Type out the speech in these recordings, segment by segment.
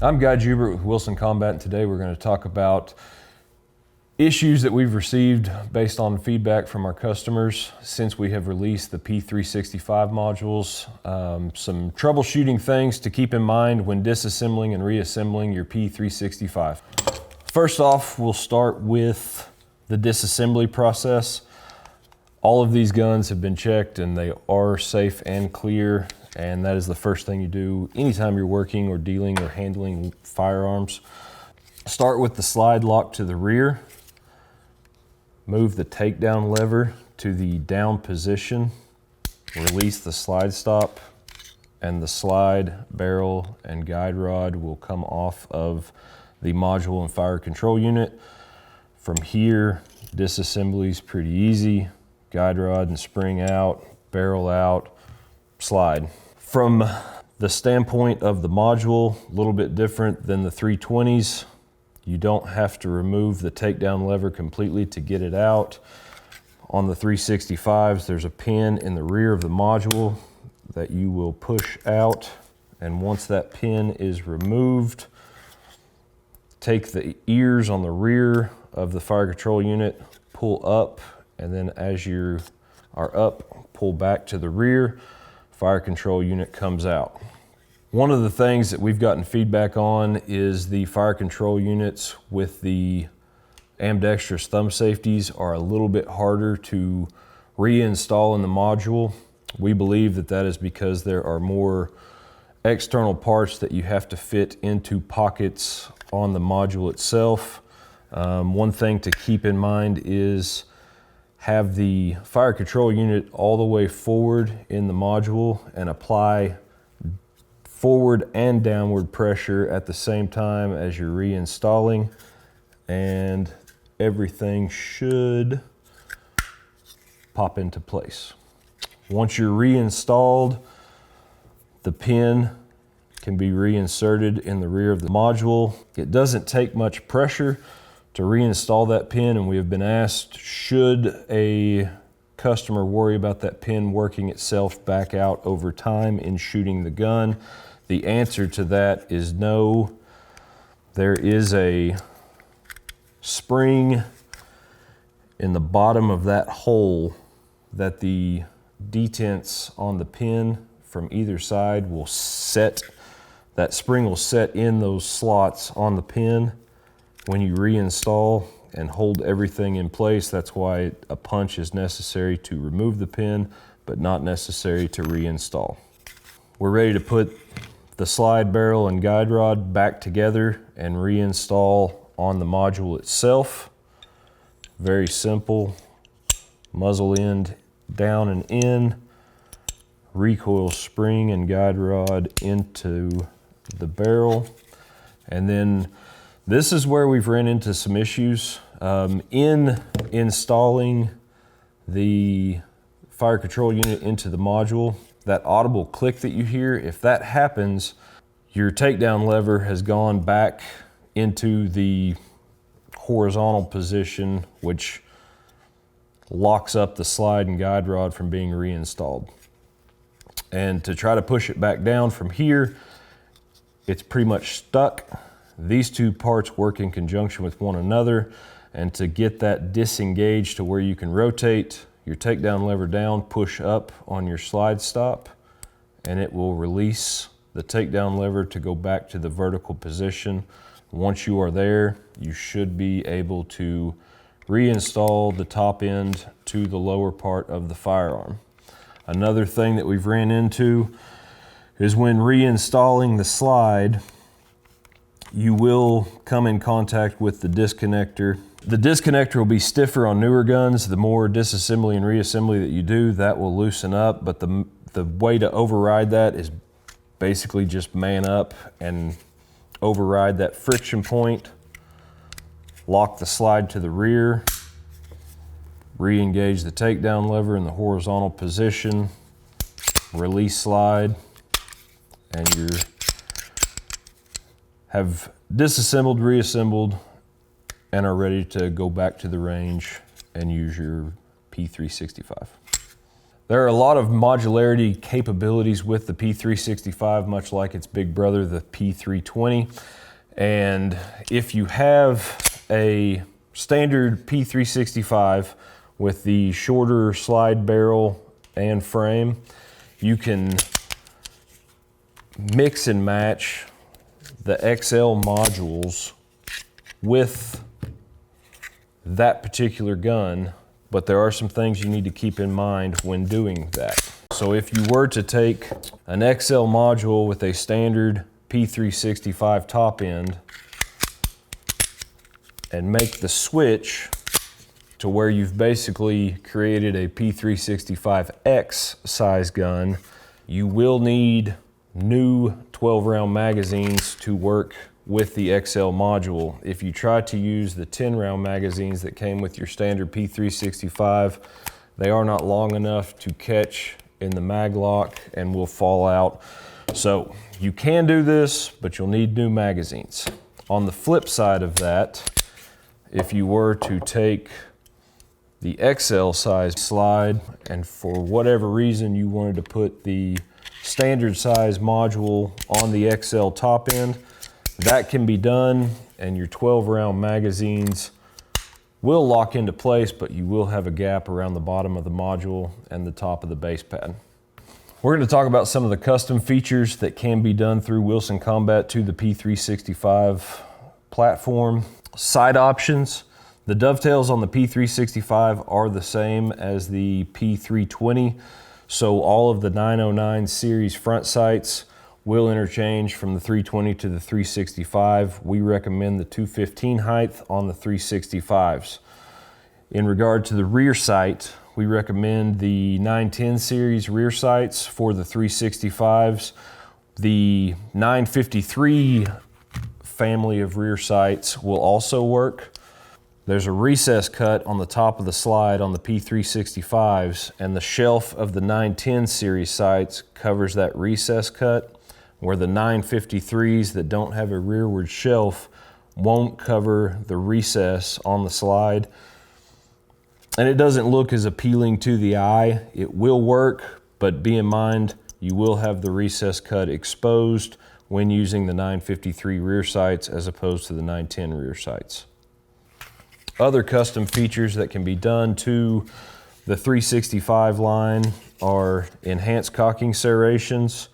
I'm Guy Jubert with Wilson Combat, and today we're going to talk about issues that we've received based on feedback from our customers since we have released the P365 modules. Some troubleshooting things to keep in mind when disassembling and reassembling your P365. First off, we'll start with the disassembly process. All of these guns have been checked and they are safe and clear, and that is the first thing you do anytime you're working or dealing or handling firearms. Start with the slide lock to the rear. Move the takedown lever to the down position. Release the slide stop, and the slide, barrel, and guide rod will come off of the module and fire control unit. From here, disassembly is pretty easy. Guide rod and spring out, barrel out, slide. From the standpoint of the module, a little bit different than the 320s. You don't have to remove the takedown lever completely to get it out. On the 365s, there's a pin in the rear of the module that you will push out, and once that pin is removed, take the ears on the rear of the fire control unit, pull up, and then as you are up, pull back to the rear, fire control unit comes out. One of the things that we've gotten feedback on is the fire control units with the ambidextrous thumb safeties are a little bit harder to reinstall in the module. We believe that that is because there are more external parts that you have to fit into pockets on the module itself. One thing to keep in mind is have the fire control unit all the way forward in the module and apply forward and downward pressure at the same time as you're reinstalling, and everything should pop into place. Once you're reinstalled, the pin can be reinserted in the rear of the module. It doesn't take much pressure to reinstall that pin, and we have been asked, should a customer worry about that pin working itself back out over time in shooting the gun? The answer to that is no. There is a spring in the bottom of that hole that the detents on the pin from either side will set. That spring will set in those slots on the pin when you reinstall and hold everything in place. That's why a punch is necessary to remove the pin, but not necessary to reinstall. We're ready to put the slide, barrel, and guide rod back together and reinstall on the module itself. Very simple. Muzzle end down and in, recoil spring and guide rod into the barrel. And then this is where we've ran into some issues. In installing the fire control unit into the module, that audible click that you hear, if that happens, your takedown lever has gone back into the horizontal position, which locks up the slide and guide rod from being reinstalled. And to try to push it back down from here, it's pretty much stuck. These two parts work in conjunction with one another, and to get that disengaged to where you can rotate your takedown lever down, push up on your slide stop, and it will release the takedown lever to go back to the vertical position. Once you are there, you should be able to reinstall the top end to the lower part of the firearm. Another thing that we've ran into is when reinstalling the slide, you will come in contact with the disconnector. The disconnector will be stiffer on newer guns. The more disassembly and reassembly that you do, that will loosen up, but the way to override that is basically just man up and override that friction point. Lock the slide to the rear, re-engage the takedown lever in the horizontal position, release slide, and you have disassembled, reassembled, and are ready to go back to the range and use your P365. There are a lot of modularity capabilities with the P365, much like its big brother, the P320. And if you have a standard P365 with the shorter slide barrel and frame, you can mix and match the XL modules with that particular gun, but there are some things you need to keep in mind when doing that. So if you were to take an XL module with a standard P365 top end and make the switch to where you've basically created a P365X size gun, you will need new 12-round magazines to work with the XL module. If you try to use the 10-round magazines that came with your standard P365, they are not long enough to catch in the mag lock and will fall out. So you can do this, but you'll need new magazines. On the flip side of that, if you were to take the XL size slide and for whatever reason you wanted to put the standard size module on the XL top end, that can be done, and your 12-round magazines will lock into place, but you will have a gap around the bottom of the module and the top of the base pad. We're going to talk about some of the custom features that can be done through Wilson Combat to the P365 platform. Side options. The dovetails on the P365 are the same as the P320, so all of the 909 series front sights will interchange from the 320 to the 365. We recommend the 215 height on the 365s. In regard to the rear sight, we recommend the 910 series rear sights for the 365s. The 953 family of rear sights will also work. There's a recess cut on the top of the slide on the P365s, and the shelf of the 910 series sights covers that recess cut, where the 953s that don't have a rearward shelf won't cover the recess on the slide. And it doesn't look as appealing to the eye. It will work, but be in mind, you will have the recess cut exposed when using the 953 rear sights as opposed to the 910 rear sights. Other custom features that can be done to the 365 line are enhanced cocking serrations,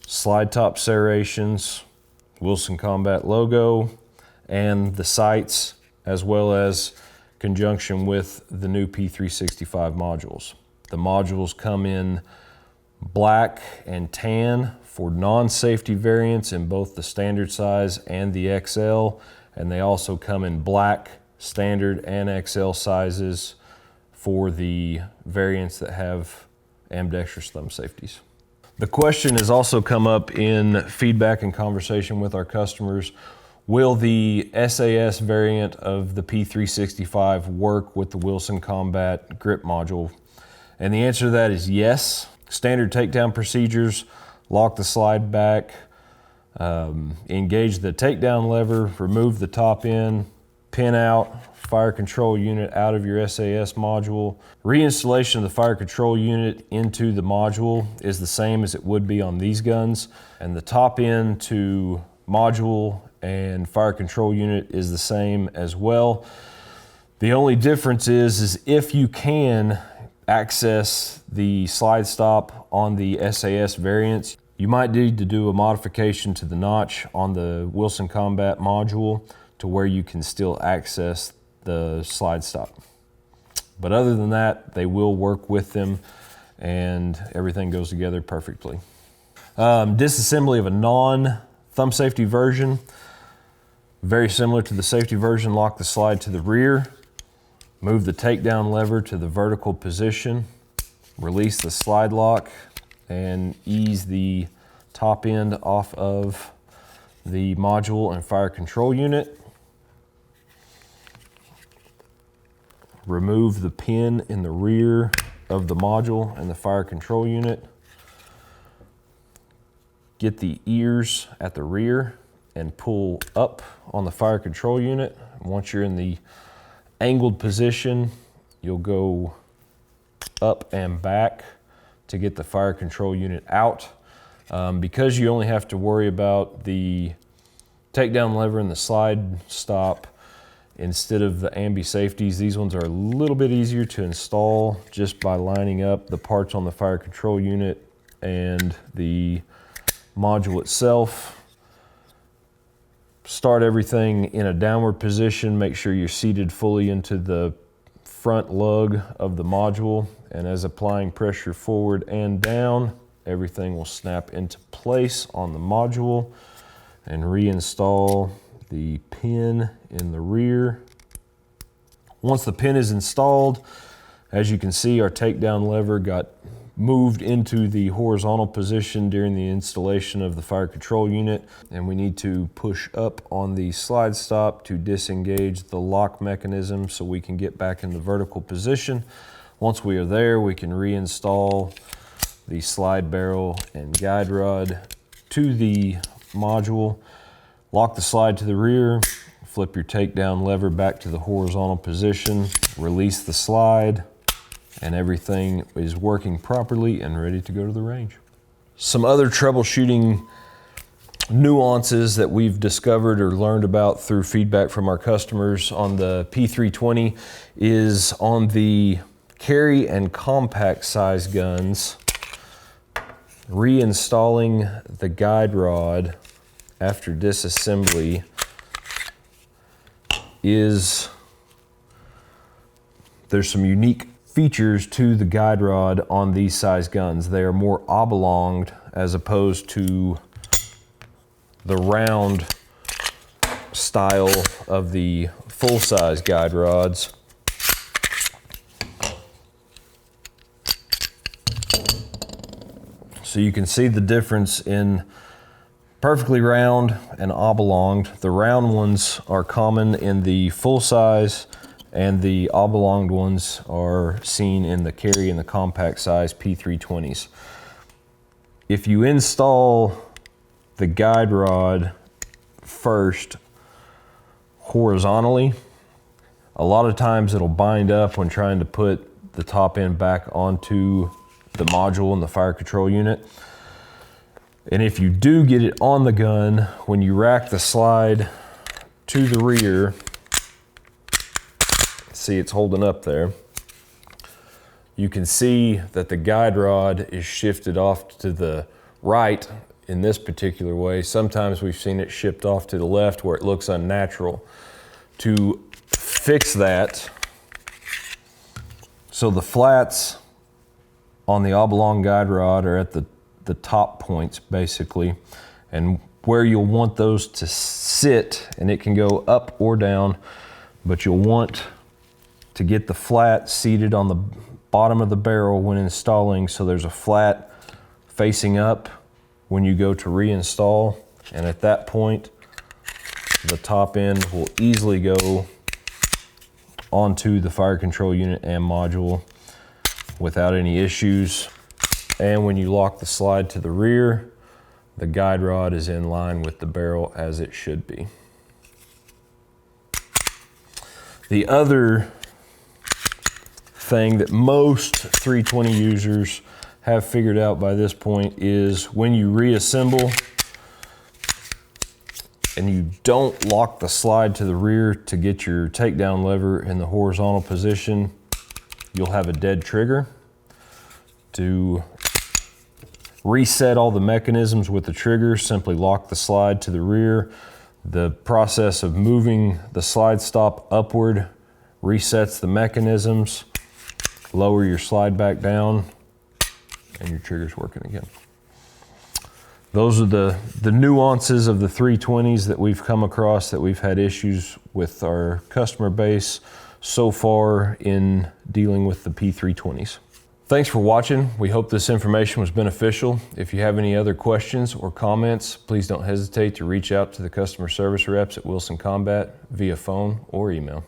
slide top serrations, Wilson Combat logo, and the sights, as well as conjunction with the new P365 modules. The modules come in black and tan for non-safety variants in both the standard size and the XL, and they also come in black, standard, and XL sizes for the variants that have ambidextrous thumb safeties. The question has also come up in feedback and conversation with our customers: will the SAS variant of the P365 work with the Wilson Combat Grip Module? And the answer to that is yes. Standard takedown procedures: lock the slide back, engage the takedown lever, remove the top end, pin out, fire control unit out of your SAS module. Reinstallation of the fire control unit into the module is the same as it would be on these guns, and the top end to module and fire control unit is the same as well. The only difference is if you can access the slide stop on the SAS variants, you might need to do a modification to the notch on the Wilson Combat module to where you can still access the slide stop. But other than that, they will work with them and everything goes together perfectly. Disassembly of a non-thumb safety version. Very similar to the safety version, lock the slide to the rear, move the takedown lever to the vertical position, release the slide lock, and ease the top end off of the module and fire control unit. Remove the pin in the rear of the module and the fire control unit. Get the ears at the rear and pull up on the fire control unit. Once you're in the angled position, you'll go up and back to get the fire control unit out. Because you only have to worry about the takedown lever and the slide stop instead of the ambi safeties, these ones are a little bit easier to install just by lining up the parts on the fire control unit and the module itself. Start everything in a downward position. Make sure you're seated fully into the front lug of the module, and as applying pressure forward and down, everything will snap into place on the module. And reinstall the pin in the rear. Once the pin is installed, as you can see, our takedown lever got moved into the horizontal position during the installation of the fire control unit, and we need to push up on the slide stop to disengage the lock mechanism so we can get back in the vertical position. Once we are there, we can reinstall the slide barrel and guide rod to the module, lock the slide to the rear, flip your takedown lever back to the horizontal position, release the slide, and everything is working properly and ready to go to the range. Some other troubleshooting nuances that we've discovered or learned about through feedback from our customers on the P320 is on the carry and compact size guns, reinstalling the guide rod after disassembly there's some unique features to the guide rod on these size guns. They are more oblonged as opposed to the round style of the full-size guide rods. So you can see the difference in perfectly round and oblonged. The round ones are common in the full-size, and the oblonged ones are seen in the carry and the compact size P320s. If you install the guide rod first horizontally, a lot of times it'll bind up when trying to put the top end back onto the module in the fire control unit. And if you do get it on the gun, when you rack the slide to the rear, see it's holding up there, you can see that the guide rod is shifted off to the right in this particular way. Sometimes we've seen it shipped off to the left where it looks unnatural. To fix that, so the flats on the oblong guide rod are at the top points basically, and where you'll want those to sit, and it can go up or down, but you'll want to get the flat seated on the bottom of the barrel when installing, so there's a flat facing up when you go to reinstall, and at that point the top end will easily go onto the fire control unit and module without any issues. And when you lock the slide to the rear, the guide rod is in line with the barrel as it should be. The other thing that most 320 users have figured out by this point is when you reassemble and you don't lock the slide to the rear to get your takedown lever in the horizontal position, you'll have a dead trigger. To reset all the mechanisms with the trigger, simply lock the slide to the rear. The process of moving the slide stop upward resets the mechanisms. Lower your slide back down and your trigger's working again. Those are the nuances of the 320s that we've come across, that we've had issues with our customer base so far in dealing with the P320s. Thanks for watching. We hope this information was beneficial. If you have any other questions or comments, please don't hesitate to reach out to the customer service reps at Wilson Combat via phone or email.